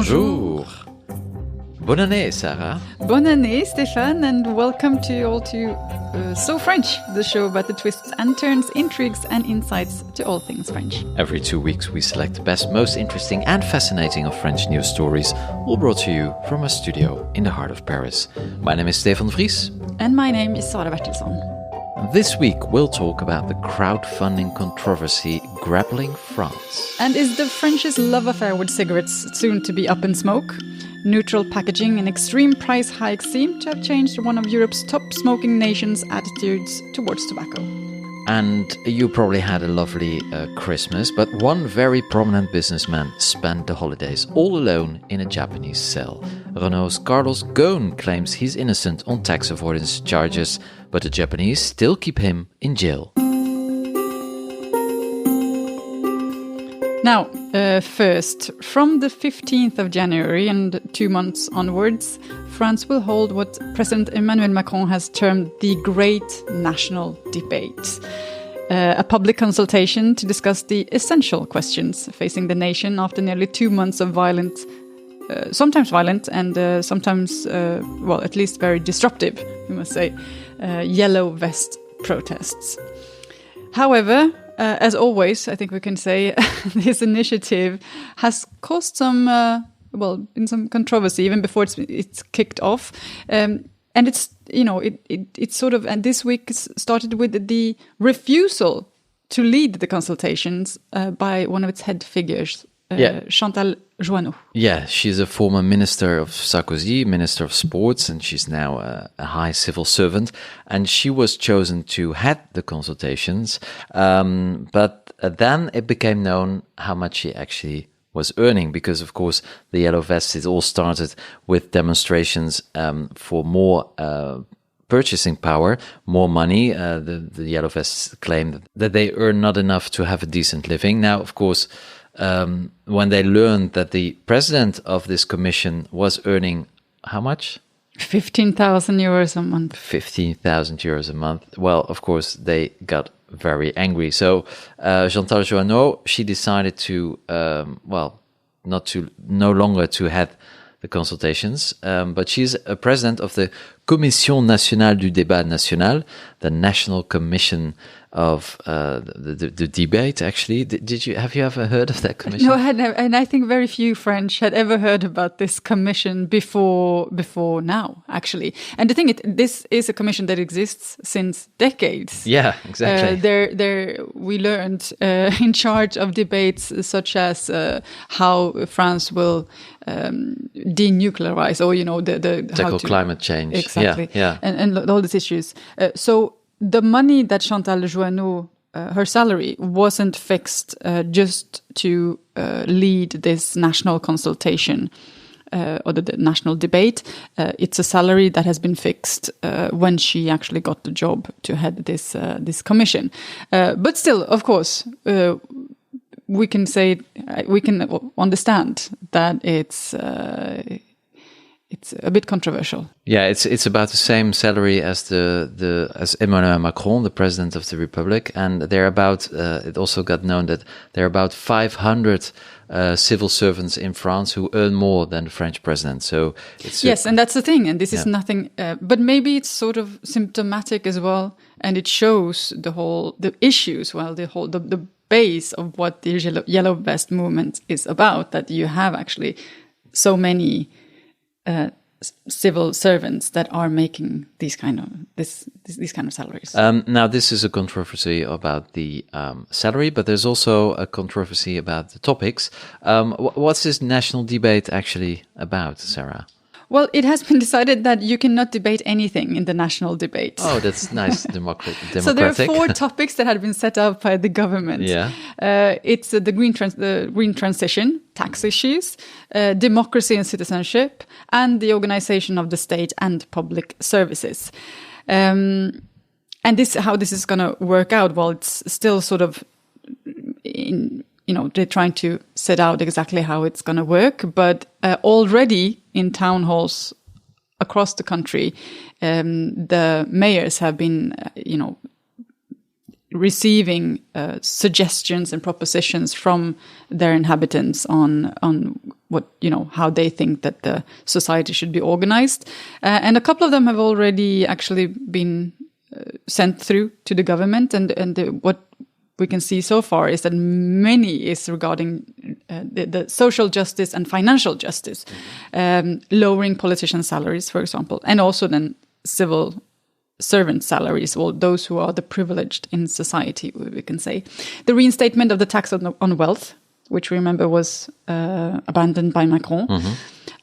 Bonjour. Bonne année, Sarah. Bonne année, Stéphane, and welcome to you all to So French, the show about the twists and turns, intrigues and insights to all things French. Every 2 weeks we select the best, most interesting and fascinating of French news stories, all brought to you from a studio in the heart of Paris. My name is Stefan Vries. And my name is Sara Bertilsson. This week we'll talk about the crowdfunding controversy grappling France. And is the French's love affair with cigarettes soon to be up in smoke? Neutral packaging and extreme price hikes seem to have changed one of Europe's top smoking nations' attitudes towards tobacco. And you probably had a lovely Christmas, but one very prominent businessman spent the holidays all alone in a Japanese cell. Renault's Carlos Ghosn claims he's innocent on tax avoidance charges, but the Japanese still keep him in jail. Now, first, from the 15th of January and 2 months onwards, France will hold what President Emmanuel Macron has termed the Great National Debate, a public consultation to discuss the essential questions facing the nation after nearly 2 months of violent, sometimes violent and sometimes, at least very disruptive, we must say, yellow vest protests. However, as always, I think we can say this initiative has caused some, in some controversy even before it's kicked off. And it's, it's sort of, and this week started with the refusal to lead the consultations by one of its head figures, Chantal Joanneau. Yeah, she's a former minister of Sarkozy, minister of sports, and she's now a high civil servant. And she was chosen to head the consultations. But then it became known how much she actually was earning, because, of course, the Yellow Vests, it all started with demonstrations for more purchasing power, more money. The Yellow Vests claimed that they earn not enough to have a decent living. Now, of course, when they learned that the president of this commission was earning how much? 15,000 euros a month. 15,000 euros a month. Well, of course, they got very angry. So Chantal Joanneau, she decided to, no longer to head the consultations, but she's a president of the Commission Nationale du Débat National, the National Commission of the debate. Actually, have you ever heard of that commission? No, I had never, and I think very few French had ever heard about this commission before now. Actually, and the thing this is a commission that exists since decades. Yeah, exactly. We learned in charge of debates such as how France will denuclearize, or tackle climate change. Exactly. Yeah. And all these issues. So the money that Chantal Joanneau, her salary, wasn't fixed just to lead this national consultation or the national debate. It's a salary that has been fixed when she actually got the job to head this commission. But still, of course, we can understand that it's a bit controversial. Yeah, it's about the same salary as as Emmanuel Macron, the president of the Republic, and they're about. It also got known that there are about 500 civil servants in France who earn more than the French president. So it's yes, and that's the thing. And this is nothing, but maybe it's sort of symptomatic as well, and it shows the issues. Well, the base of what the Yellow Vest movement is about. That you have actually so many civil servants that are making these kind of salaries. Now, this is a controversy about the salary, but there's also a controversy about the topics. What's this national debate actually about, Sarah? Well, it has been decided that you cannot debate anything in the national debate. Oh, that's nice. Democratic. So there are 4 topics that had been set up by the government. Yeah. It's the green transition, tax issues, democracy and citizenship, and the organization of the state and public services. And how this is going to work out, well, it's still sort of they're trying to set out exactly how it's going to work. But already in town halls across the country, the mayors have been, receiving suggestions and propositions from their inhabitants on how they think that the society should be organized. And a couple of them have already actually been sent through to the government. And what we can see so far is that many is regarding the social justice and financial justice, lowering politicians' salaries, for example, and also then civil servant salaries, or those who are the privileged in society, we can say. The reinstatement of the tax on wealth, which we remember was abandoned by Macron. Mm-hmm.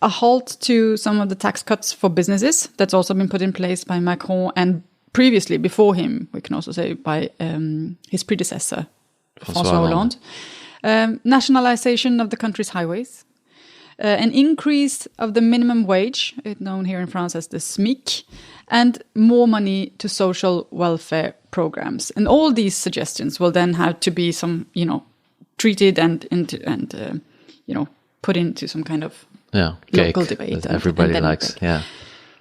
A halt to some of the tax cuts for businesses, that's also been put in place by Macron, and previously, before him, we can also say by his predecessor, François Hollande. Nationalization of the country's highways. An increase of the minimum wage, known here in France as the SMIC, and more money to social welfare programs. And all these suggestions will then have to be treated and put into some kind of local debate that everybody likes. Yeah.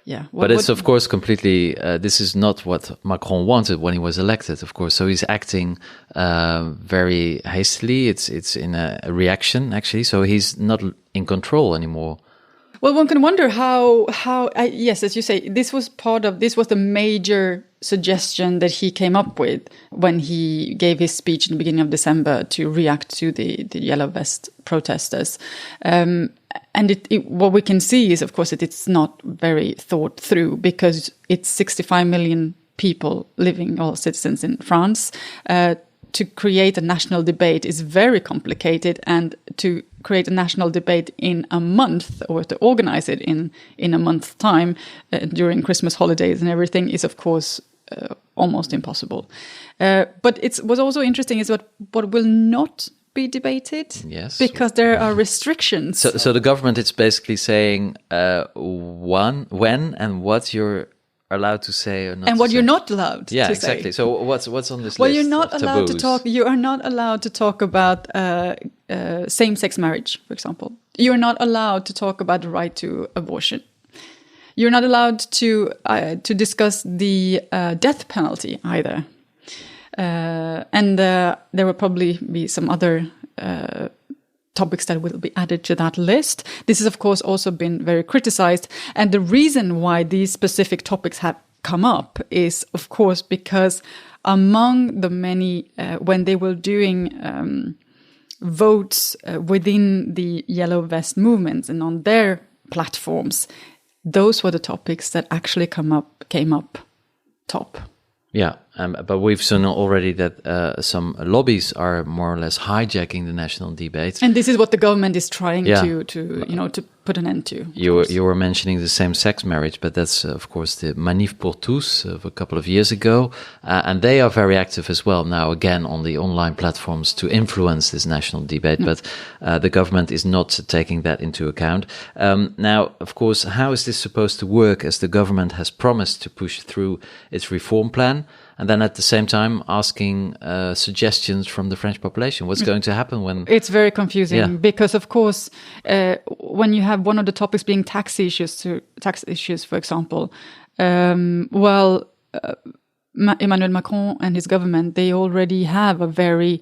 Yeah, but it's of course completely. This is not what Macron wanted when he was elected, of course. So he's acting very hastily. It's in a reaction, actually. So he's not in control anymore. Well, one can wonder how. Yes, as you say, this was the major suggestion that he came up with when he gave his speech in the beginning of December to react to the Yellow Vest protesters. And what we can see is, of course, that it's not very thought through, because it's 65 million people living, all citizens in France. To create a national debate is very complicated, and to create a national debate in a month, or to organize it in a month's time during Christmas holidays and everything, is of course almost impossible. But what's also interesting is what will not be debated. Yes, because there are restrictions. So the government is basically saying when and what you're allowed to say or not, and what say. You're not allowed to say. Yeah, exactly. So what's on this well, list? You're not of allowed taboos? to talk. You are not allowed to talk about same-sex marriage, for example. You're not allowed to talk about the right to abortion. You're not allowed to discuss the death penalty either. And there will probably be some other topics that will be added to that list. This has, of course, also been very criticized. And the reason why these specific topics have come up is, of course, because among the many, when they were doing votes within the Yellow Vest movements and on their platforms, those were the topics that actually came up top. Yeah, but we've seen already that some lobbies are more or less hijacking the national debate. And this is what the government is trying to put an end to. You were mentioning the same-sex marriage, but that's, of course, the Manif pour tous of a couple of years ago. And they are very active as well now, again, on the online platforms to influence this national debate. But the government is not taking that into account. Now, of course, how is this supposed to work, as the government has promised to push through its reform plan? And then at the same time asking suggestions from the French population. What's going to happen when... It's very confusing because, of course, when you have one of the topics being tax issues, for example, Emmanuel Macron and his government, they already have a very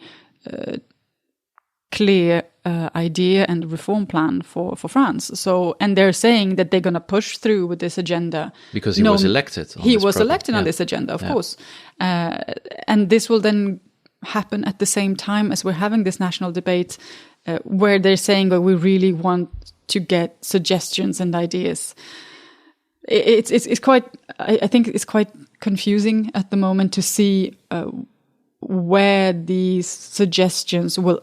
clear idea and reform plan for France. So, and they're saying that they're going to push through with this agenda because he was elected. He was elected on this agenda, of course, and this will then happen at the same time as we're having this national debate, where they're saying, "Well, we really want to get suggestions and ideas." It's quite. I think it's quite confusing at the moment to see where these suggestions will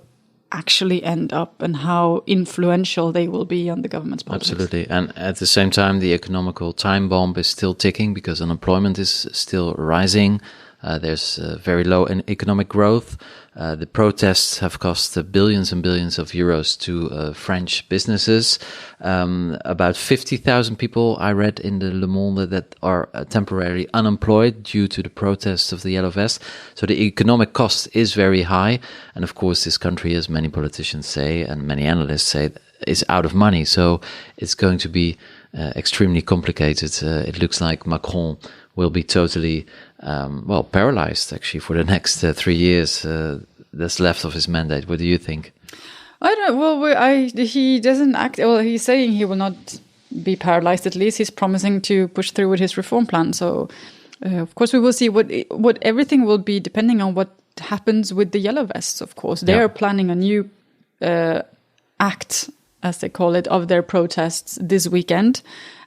actually end up and how influential they will be on the government's politics. Absolutely. And at the same time, the economical time bomb is still ticking because unemployment is still rising. There's very low economic growth. The protests have cost billions and billions of euros to French businesses. About 50,000 people I read in the Le Monde that are temporarily unemployed due to the protests of the Yellow Vest. So the economic cost is very high. And of course, this country, as many politicians say and many analysts say, is out of money. So it's going to be extremely complicated. It looks like Macron will be totally, paralyzed actually for the next 3 years that's left of his mandate. What do you think? I don't know. Well, he doesn't act. Well, he's saying he will not be paralyzed. At least he's promising to push through with his reform plan. So, of course, we will see what everything will be depending on what happens with the yellow vests. Of course, they are planning a new act, as they call it, of their protests this weekend.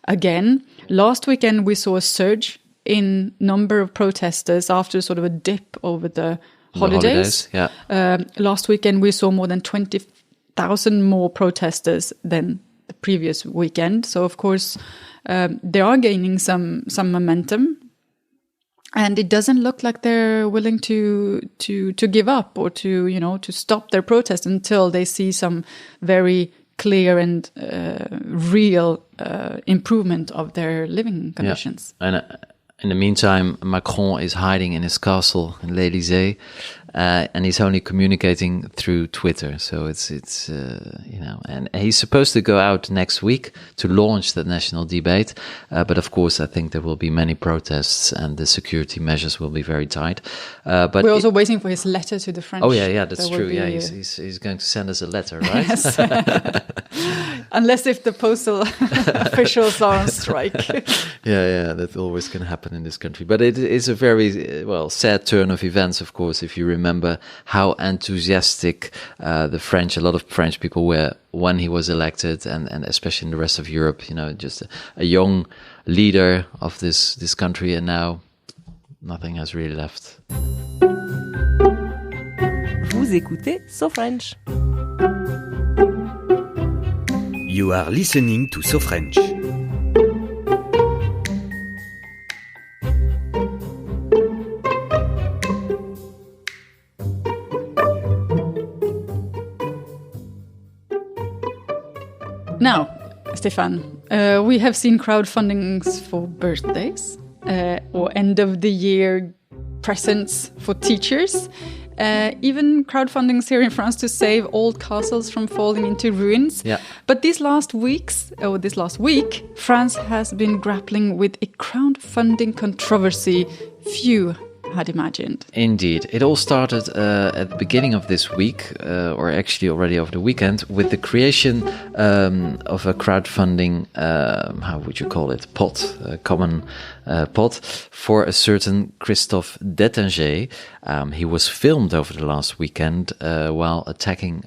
Again, last weekend we saw a surge in number of protesters after sort of a dip over the holidays. Last weekend we saw more than 20,000 more protesters than the previous weekend. So of course they are gaining some momentum, and it doesn't look like they're willing to give up or to stop their protest until they see some very clear and real improvement of their living conditions. And in the meantime, Macron is hiding in his castle in l'Élysée, and he's only communicating through Twitter. So it's and he's supposed to go out next week to launch the national debate. But of course, I think there will be many protests, and the security measures will be very tight. But we're also waiting for his letter to the French. Oh yeah, that's true. Yeah, he's going to send us a letter, right? Yes. Unless if the postal officials are on strike. Yeah, that always can happen in this country. But it is a very sad turn of events, of course, if you remember how enthusiastic a lot of French people were when he was elected, and especially in the rest of Europe, just a young leader of this country, and now nothing has really left. Vous écoutez So French. You are listening to So French. Now, Stefan, we have seen crowdfundings for birthdays or end of the year presents for teachers. Even crowdfundings here in France to save old castles from falling into ruins. Yeah. But this last week, France has been grappling with a crowdfunding controversy few had imagined. Indeed. It all started at the beginning of this week, or actually already over the weekend, with the creation of a crowdfunding, how would you call it, pot, a common pot, for a certain Christophe Détinger. He was filmed over the last weekend while attacking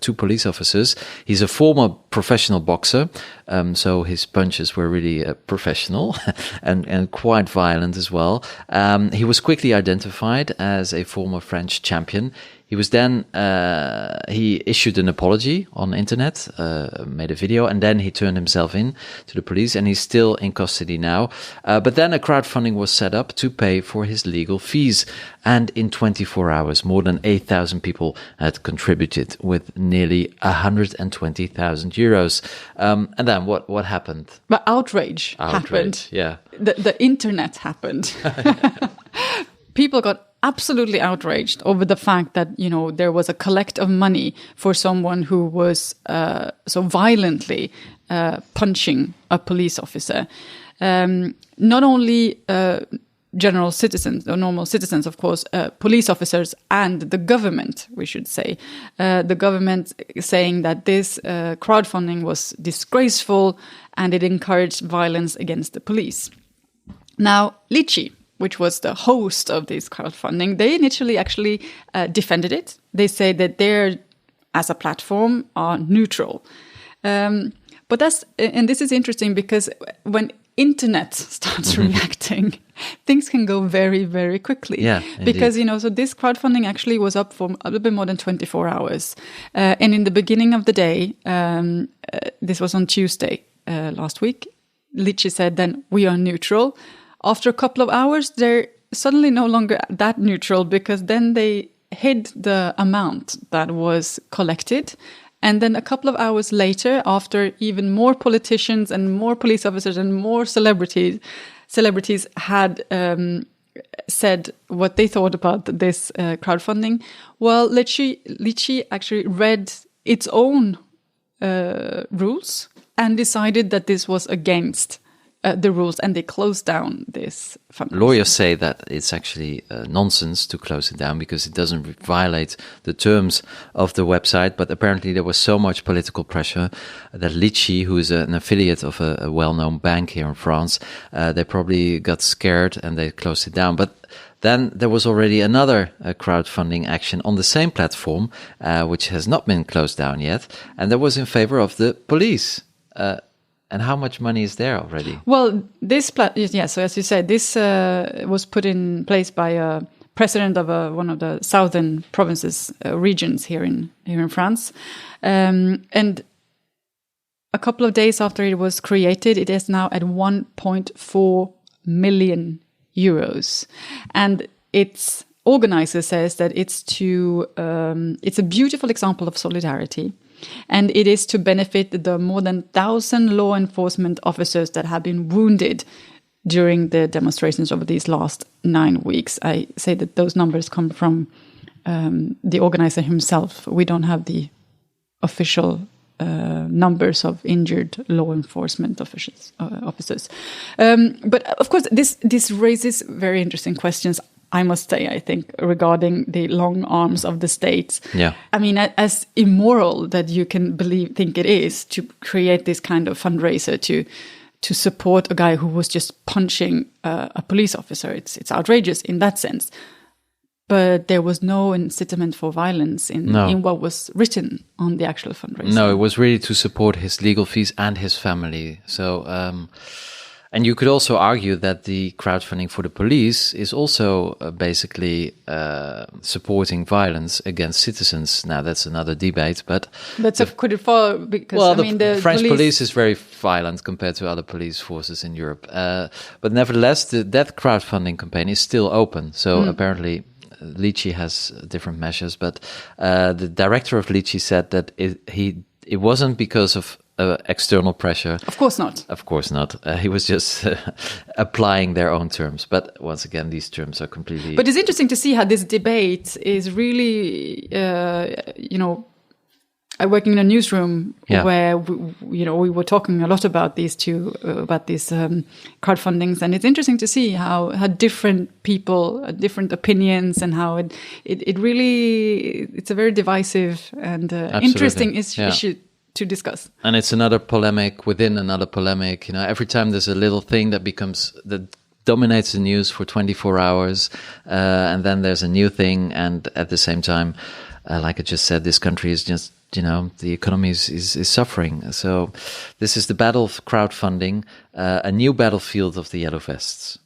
two police officers. He's a former professional boxer, so his punches were really professional and quite violent as well. He was quickly identified as a former French champion. He was then, he issued an apology on the internet, made a video, and then he turned himself in to the police, and he's still in custody now. But then a crowdfunding was set up to pay for his legal fees. And in 24 hours, more than 8,000 people had contributed with nearly 120,000 euros. And then what happened? But outrage happened. Yeah. The internet happened. People got absolutely outraged over the fact that, there was a collect of money for someone who was so violently punching a police officer. Not only general citizens, or normal citizens, of course, police officers and the government, we should say. The government saying that this crowdfunding was disgraceful and it encouraged violence against the police. Now, Litchi, which was the host of this crowdfunding, they initially actually defended it. They say that they're, as a platform, are neutral. But this is interesting because when internet starts reacting, things can go very, very quickly. Yeah, because, so this crowdfunding actually was up for a little bit more than 24 hours. And in the beginning of the day, this was on Tuesday last week, Litchi said then, we are neutral. After a couple of hours, they're suddenly no longer that neutral because then they hid the amount that was collected. And then a couple of hours later, after even more politicians and more police officers and more celebrities had said what they thought about this crowdfunding, well, Litchi actually read its own rules and decided that this was against the rules, and they closed down this fundraiser. Lawyers say that it's actually nonsense to close it down because it doesn't violate the terms of the website. But apparently there was so much political pressure that Litchi, who is an affiliate of a well-known bank here in France, they probably got scared and they closed it down. But then there was already another crowdfunding action on the same platform, which has not been closed down yet, and that was in favor of the police. And how much money is there already? Well, so as you said, this was put in place by a president of one of the southern provinces, regions here in France, and a couple of days after it was created, it is now at 1.4 million euros, and its organizer says that it's a beautiful example of solidarity, and it is to benefit the more than 1,000 law enforcement officers that have been wounded during the demonstrations over these last 9 weeks. I say that those numbers come from the organizer himself. We don't have the official numbers of injured law enforcement officers. But of course, this raises very interesting questions, I must say, I think, regarding the long arms of the state. Yeah. I mean, as immoral that you can think it is to create this kind of fundraiser to support a guy who was just punching a police officer. It's outrageous in that sense. But there was no incitement for violence in what was written on the actual fundraiser. No, it was really to support his legal fees and his family. So, and you could also argue that the crowdfunding for the police is also basically supporting violence against citizens. Now, that's another debate, but could it fall? Because the French police is very violent compared to other police forces in Europe. But nevertheless, that crowdfunding campaign is still open. So apparently, Litchi has different measures, but the director of Litchi said that it wasn't because of external pressure. Of course not. Of course not. He was just applying their own terms. But once again, these terms are completely... But it's interesting to see how this debate is really, I work in a newsroom where we were talking a lot about these crowdfundings, and it's interesting to see how different people, different opinions, and how it really it's a very divisive and interesting issue to discuss. And it's another polemic within another polemic. Every time there's a little thing that dominates the news for 24 hours, and then there's a new thing, and at the same time, like I just said, this country is just, the economy is suffering. So this is the battle of crowdfunding, a new battlefield of the yellow vests.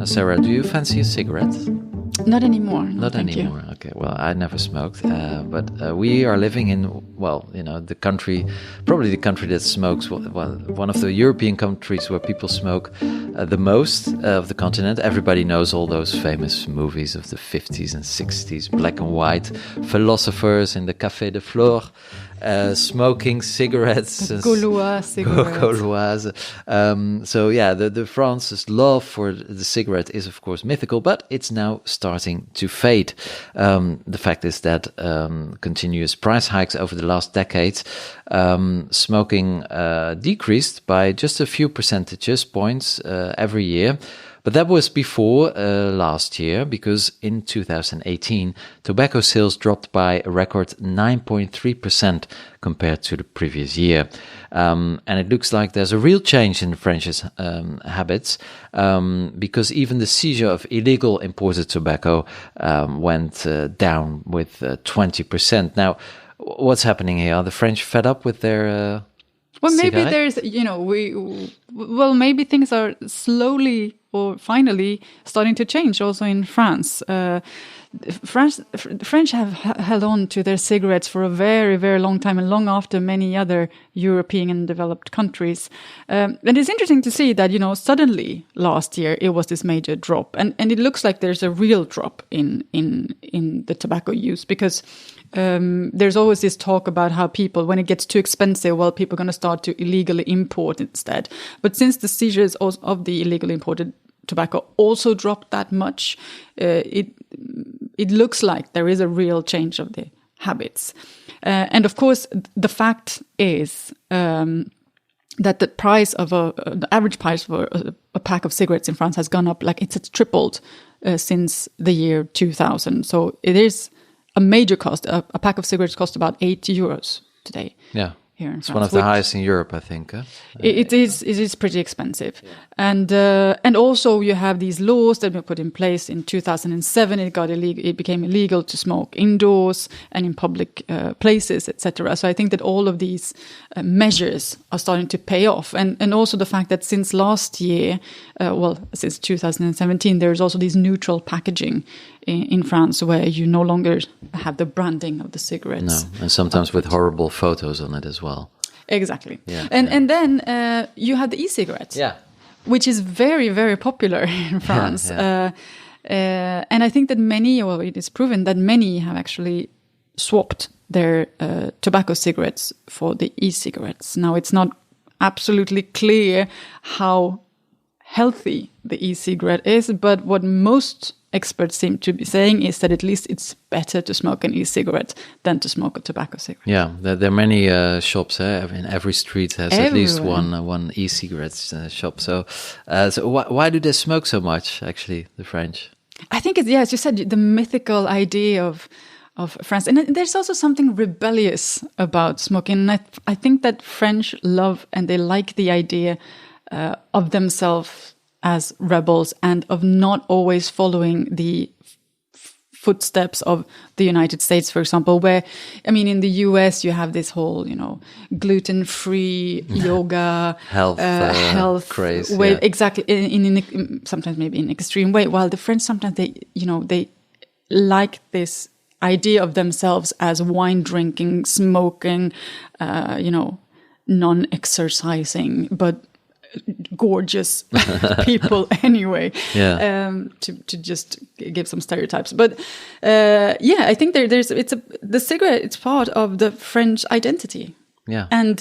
Sarah, do you fancy a cigarette? Not anymore. Not anymore. Okay. Well, I never smoked, but we are living in, the country, probably the country that smokes, one of the European countries where people smoke the most of the continent. Everybody knows all those famous movies of the 50s and 60s, black and white, philosophers in the Café de Flore, smoking cigarettes. Gaulois cigarettes. Gaulois. The France's love for the cigarette is, of course, mythical, but it's now starting to fade. The fact is that continuous price hikes over the last decades, smoking decreased by just a few percentage points every year. But that was before last year, because in 2018, tobacco sales dropped by a record 9.3% compared to the previous year. And it looks like there's a real change in the French's habits, because even the seizure of illegal imported tobacco went down with 20%. Now, what's happening here? Are the French fed up with their Well, maybe cigarette? there's, maybe things are slowly or finally starting to change also in France. French have held on to their cigarettes for a very, very long time, and long after many other European and developed countries. And it's interesting to see that, suddenly last year it was this major drop, and it looks like there's a real drop in the tobacco use, because there's always this talk about how people, when it gets too expensive, people are going to start to illegally import instead. But since the seizures of the illegally imported tobacco also dropped that much, it looks like there is a real change of the habits. And of course, the fact is that the price of the average price for a pack of cigarettes in France has gone up, like it's tripled since the year 2000. So it is a major cost. A pack of cigarettes costs about €8 today. Yeah. Here in It's France, one of the highest in Europe, I think. It is pretty expensive. Yeah. And also you have these laws that were put in place in 2007. It became illegal to smoke indoors and in public places, etc. So I think that all of these measures are starting to pay off. And also the fact that since last year, since 2017, there's also this neutral packaging in France where you no longer have the branding of the cigarettes. No, and sometimes with horrible photos on it as well. Exactly. Yeah, and then you have the e-cigarettes, which is very, very popular in France. And I think that it is proven that many have actually swapped their tobacco cigarettes for the e-cigarettes. Now, it's not absolutely clear how healthy the e-cigarette is, but what most experts seem to be saying is that at least it's better to smoke an e-cigarette than to smoke a tobacco cigarette. Yeah, there are many shops. In every street has at least one e-cigarette shop. So why do they smoke so much? Actually, the French. I think it's as you said, the mythical idea of France, and there's also something rebellious about smoking. And I think that French love and they like the idea of themselves as rebels and of not always following the footsteps of the United States, for example, where, I mean, in the US, you have this whole, gluten-free yoga, health craze, way, exactly, in sometimes maybe in extreme way, while the French sometimes they like this idea of themselves as wine drinking, smoking, non-exercising, but gorgeous people anyway. To just give some stereotypes, but I think the cigarette, it's part of the French identity. And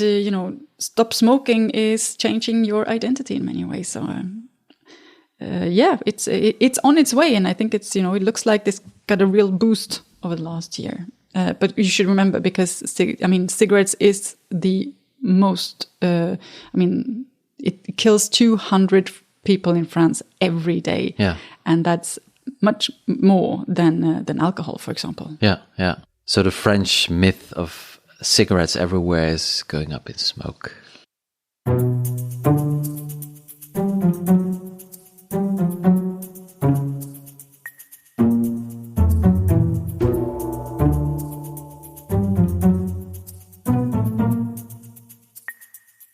stop smoking is changing your identity in many ways. So it's on its way, and I think it's it looks like this got a real boost over the last year. But you should remember, because cigarettes is the most. It kills 200 people in France every day. And that's much more than alcohol, for example. Yeah. So the French myth of cigarettes everywhere is going up in smoke.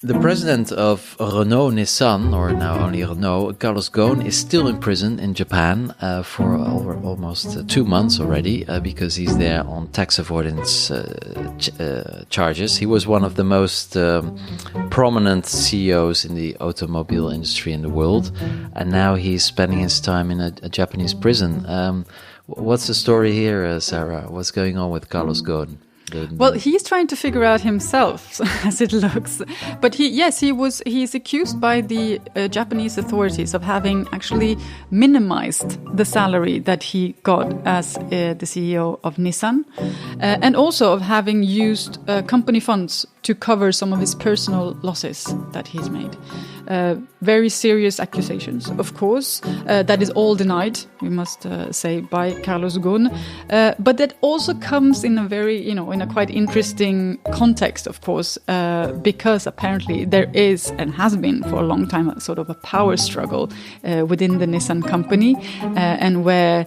The president of Renault Nissan, or now only Renault, Ghosn, is still in prison in Japan for almost 2 months already because he's there on tax avoidance charges. He was one of the most prominent CEOs in the automobile industry in the world, and now he's spending his time in a Japanese prison. What's the story here, Sarah? What's going on with Ghosn? Well, he's trying to figure out himself, as it looks. But he's accused by the Japanese authorities of having actually minimized the salary that he got as the CEO of Nissan, and also of having used company funds to cover some of his personal losses that he's made. Very serious accusations, of course. That is all denied, we must say, by Ghosn. But that also comes in a very, in a quite interesting context, of course, because apparently there is and has been for a long time a sort of a power struggle within the Nissan company, and where,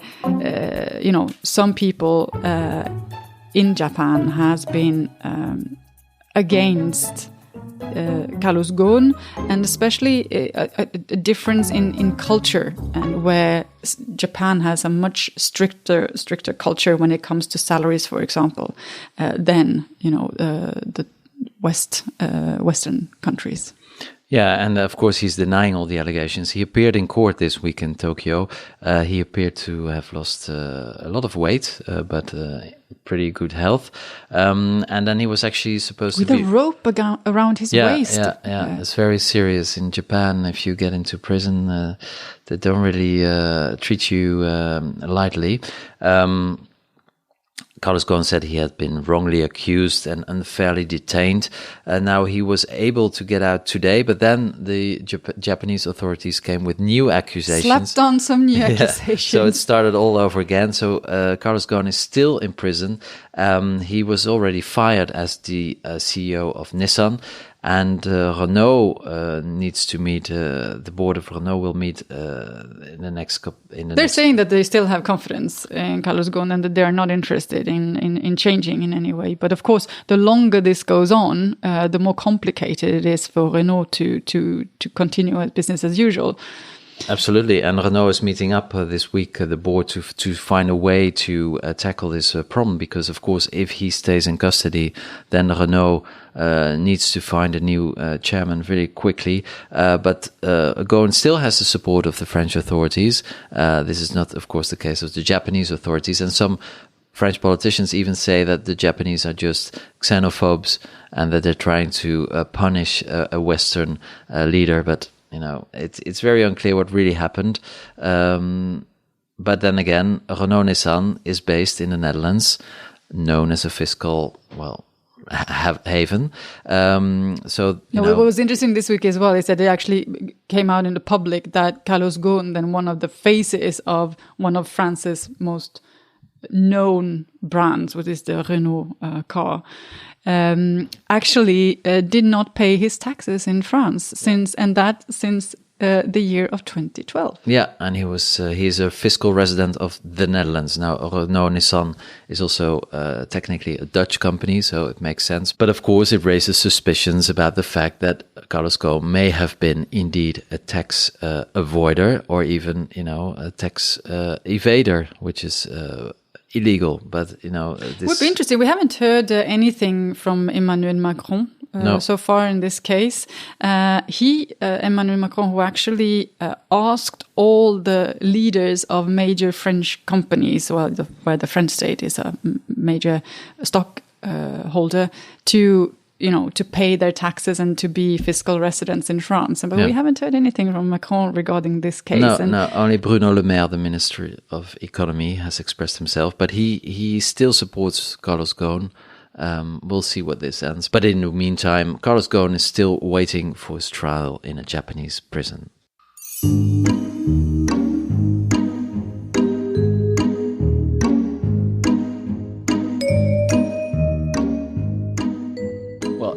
some people in Japan has been against Ghosn, and especially a difference in culture, and where Japan has a much stricter culture when it comes to salaries, for example, than the Western countries. Yeah, and of course he's denying all the allegations. He appeared in court this week in Tokyo. He appeared to have lost a lot of weight, but pretty good health. And then he was actually supposed with to be... a rope around his waist. Yeah. It's very serious in Japan. If you get into prison, they don't really treat you lightly. Carlos Ghosn said he had been wrongly accused and unfairly detained. Now he was able to get out today, but then the Japanese authorities came with new accusations. Slapped on some new accusations. So it started all over again. So Carlos Ghosn is still in prison. He was already fired as the CEO of Nissan. And Renault needs to meet. The board of Renault will meet in the next couple. They're saying that they still have confidence in Carlos Ghosn and that they are not interested in changing in any way. But of course, the longer this goes on, the more complicated it is for Renault to continue as business as usual. Absolutely, and Renault is meeting up this week, the board, to find a way to tackle this problem, because of course if he stays in custody, then Renault needs to find a new chairman very quickly. But Ghosn still has the support of the French authorities. This is not, of course, the case of the Japanese authorities, and some French politicians even say that the Japanese are just xenophobes and that they're trying to punish a Western leader, but it's very unclear what really happened. But then again, Renault Nissan is based in the Netherlands, known as a fiscal, haven. What was interesting this week as well is that it actually came out in the public that Carlos Ghosn, then one of the faces of one of France's most known brands, which is the Renault car, actually did not pay his taxes in France since the year of 2012. Yeah, and he's a fiscal resident of the Netherlands. Now, Renault Nissan is also technically a Dutch company, so it makes sense. But of course, it raises suspicions about the fact that Carlos Ghosn may have been indeed a tax avoider, or even, a tax evader, which is illegal. But, this would be interesting. We haven't heard anything from Emmanuel Macron so far in this case. Emmanuel Macron, who actually asked all the leaders of major French companies, where the French state is a major stock holder, to pay their taxes and to be fiscal residents in France. But we haven't heard anything from Macron regarding this case. No, only Bruno Le Maire, the Minister of Economy, has expressed himself. But he still supports Carlos Ghosn. We'll see what this ends. But in the meantime, Carlos Ghosn is still waiting for his trial in a Japanese prison.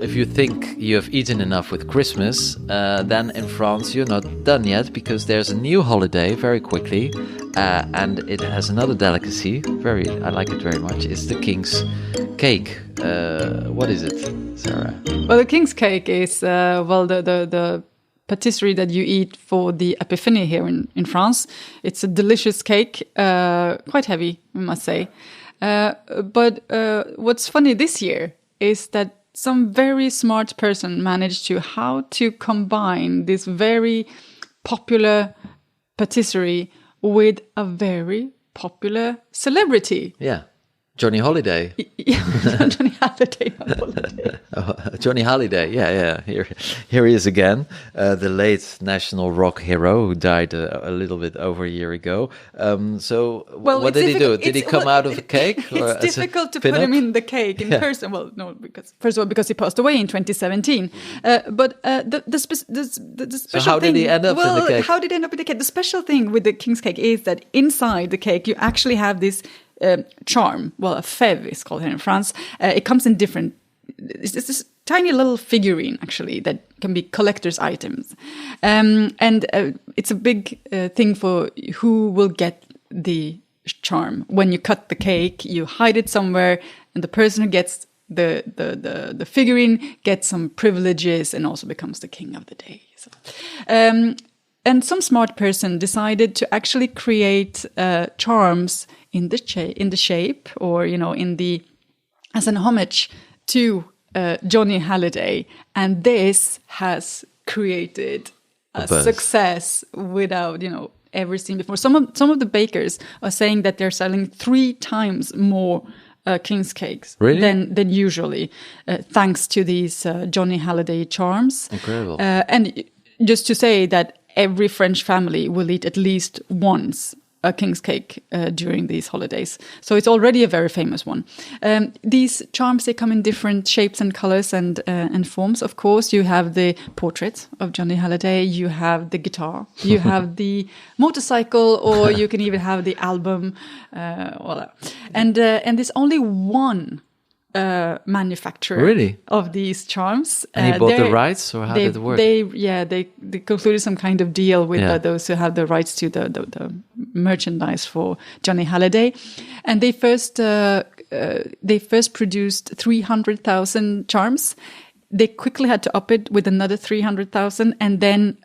If you think you have eaten enough with Christmas, then in France you're not done yet, because there's a new holiday very quickly, and it has another delicacy. I like it very much. It's the King's Cake. What is it, Sarah? Well, the King's Cake is the patisserie that you eat for the Epiphany here in France. It's a delicious cake, quite heavy, we must say. But what's funny this year is that some very smart person managed how to combine this very popular patisserie with a very popular celebrity. Yeah. Johnny Holiday. Johnny Holiday. Johnny Holiday, yeah. Here he is again, the late national rock hero who died a little bit over a year ago. What did he do? Did he come out of a cake? It's difficult to put him in the cake in person. Well, no, because he passed away in 2017. But the special So how did he end up in the cake? How did he end up in the cake? The special thing with the King's Cake is that inside the cake you actually have this charm. Well, a fève is called here in France. It comes in different. It's this tiny little figurine actually that can be collector's items, and it's a big thing for who will get the charm. When you cut the cake, you hide it somewhere, and the person who gets the figurine gets some privileges and also becomes the king of the day. So, and some smart person decided to actually create charms in the shape, or as an homage to Johnny Halliday, and this has created a buzz. success without, ever seen before. Some of the bakers are saying that they're selling 3 times more king's cakes Really? than usually, thanks to these Johnny Halliday charms. Incredible. And just to say that every French family will eat at least once a king's cake during these holidays. So it's already a very famous one. These charms, they come in different shapes and colors and forms. Of course, you have the portrait of Johnny Halliday, you have the guitar, you have the motorcycle, or you can even have the album. Voilà. And there's only one manufacturer Really? of these charms. And he bought the rights, or how did it work? They concluded some kind of deal with Yeah. those who have the rights to the merchandise for Johnny Halliday, and they first produced 300,000 charms. They quickly had to up it with another 300,000, and then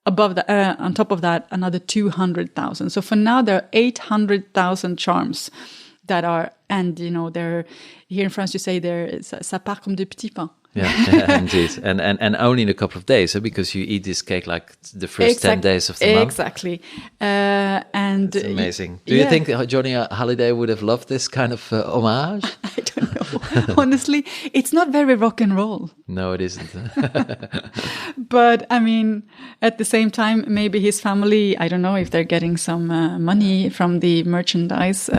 above that, on top of that, another 200,000. So for now, there are 800,000 charms that are, and they're here in France. You say ça part comme de petits pains. Yeah, indeed. And only in a couple of days, because you eat this cake like the first 10 days of the month. Exactly. And it's amazing. Do you think Johnny Halliday would have loved this kind of homage? I don't know. Honestly, it's not very rock and roll. No, it isn't. But I mean, at the same time, maybe his family, I don't know if they're getting some money from the merchandise.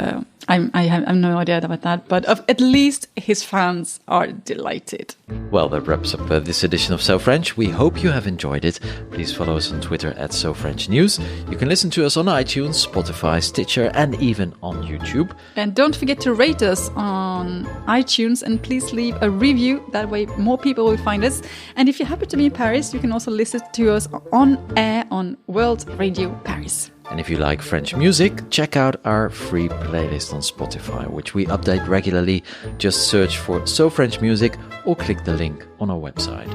I have no idea about that, but at least his fans are delighted. Well, that wraps up this edition of So French. We hope you have enjoyed it. Please follow us on Twitter at So French News. You can listen to us on iTunes, Spotify, Stitcher, and even on YouTube. And don't forget to rate us on iTunes, and please leave a review. That way more people will find us. And if you happen to be in Paris, you can also listen to us on air on World Radio Paris. And if you like French music, check out our free playlist on Spotify, which we update regularly. Just search for So French Music or click the link on our website.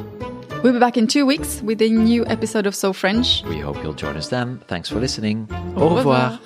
We'll be back in 2 weeks with a new episode of So French. We hope you'll join us then. Thanks for listening. Au revoir.